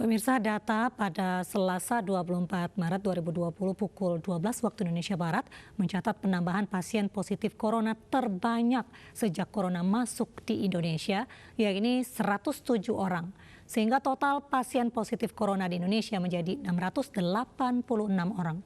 Pemirsa, data pada Selasa 24 Maret 2020 pukul 12 waktu Indonesia Barat mencatat penambahan pasien positif corona terbanyak sejak corona masuk di Indonesia, yakni 107 orang. Sehingga total pasien positif corona di Indonesia menjadi 686 orang.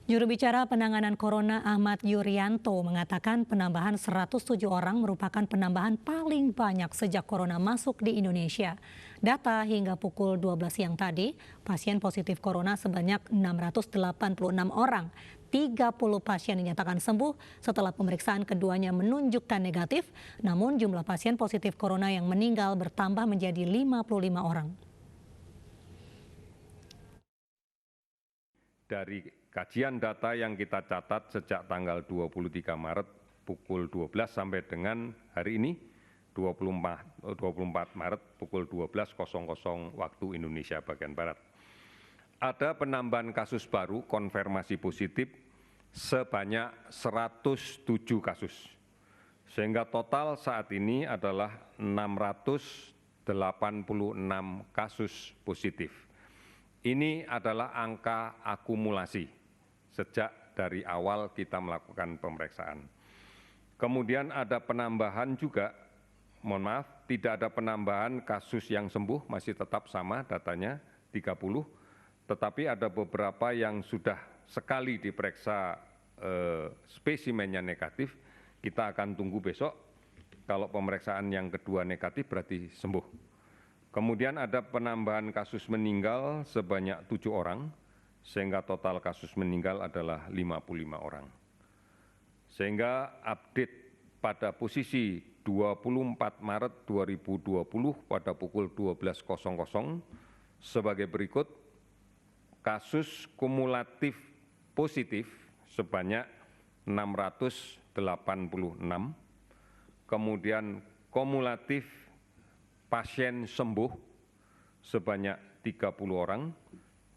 Juru bicara penanganan corona Ahmad Yuryanto mengatakan penambahan 107 orang merupakan penambahan paling banyak sejak corona masuk di Indonesia. Data hingga pukul 12 siang tadi, pasien positif corona sebanyak 686 orang. 30 pasien dinyatakan sembuh setelah pemeriksaan keduanya menunjukkan negatif, namun jumlah pasien positif corona yang meninggal bertambah menjadi 55 orang. Dari kajian data yang kita catat sejak tanggal 23 Maret pukul 12 sampai dengan hari ini 24 Maret pukul 12.00 waktu Indonesia bagian Barat. Ada penambahan kasus baru konfirmasi positif sebanyak 107 kasus. Sehingga total saat ini adalah 686 kasus positif. Ini adalah angka akumulasi sejak dari awal kita melakukan pemeriksaan. Kemudian ada penambahan juga, mohon maaf, tidak ada penambahan kasus yang sembuh, masih tetap sama datanya 30, tetapi ada beberapa yang sudah sekali diperiksa spesimennya negatif, kita akan tunggu besok. Kalau pemeriksaan yang kedua negatif berarti sembuh. Kemudian ada penambahan kasus meninggal sebanyak 7 orang, sehingga total kasus meninggal adalah 55 orang. Sehingga update pada posisi 24 Maret 2020 pada pukul 12.00 sebagai berikut, kasus kumulatif positif sebanyak 686, kemudian kumulatif pasien sembuh sebanyak 30 orang,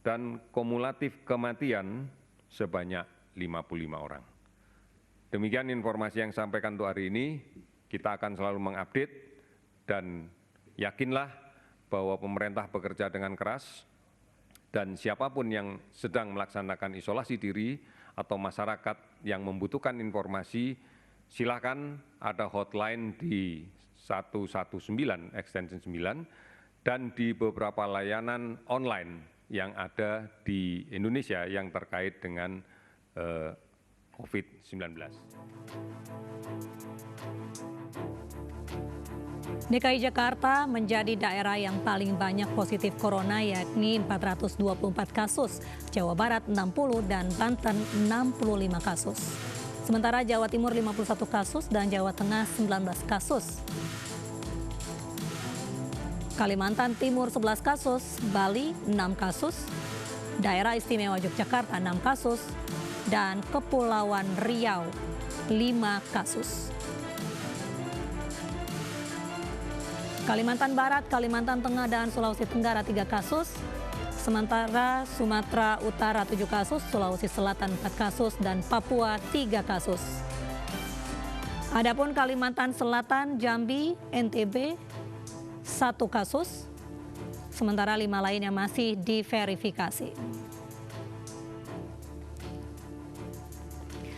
dan kumulatif kematian sebanyak 55 orang. Demikian informasi yang saya sampaikan untuk hari ini. Kita akan selalu mengupdate dan yakinlah bahwa pemerintah bekerja dengan keras dan siapapun yang sedang melaksanakan isolasi diri atau masyarakat yang membutuhkan informasi, silakan ada hotline di 119 extension 9 dan di beberapa layanan online yang ada di Indonesia yang terkait dengan COVID-19. DKI Jakarta menjadi daerah yang paling banyak positif corona, yakni 424 kasus, Jawa Barat 60 dan Banten 65 kasus. Sementara Jawa Timur 51 kasus dan Jawa Tengah 19 kasus. Kalimantan Timur 11 kasus, Bali 6 kasus, Daerah Istimewa Yogyakarta 6 kasus, dan Kepulauan Riau 5 kasus. Kalimantan Barat, Kalimantan Tengah, dan Sulawesi Tenggara 3 kasus, sementara Sumatera Utara 7 kasus, Sulawesi Selatan 4 kasus, dan Papua 3 kasus. Adapun Kalimantan Selatan, Jambi, NTB 1 kasus, sementara 5 lainnya masih diverifikasi.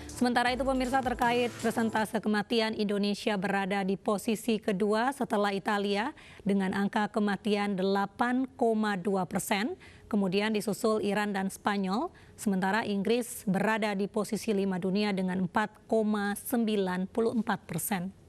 Sementara itu pemirsa, terkait persentase kematian, Indonesia berada di posisi kedua setelah Italia dengan angka kematian 8,2%, kemudian disusul Iran dan Spanyol, sementara Inggris berada di posisi 5 dunia dengan 4,94%.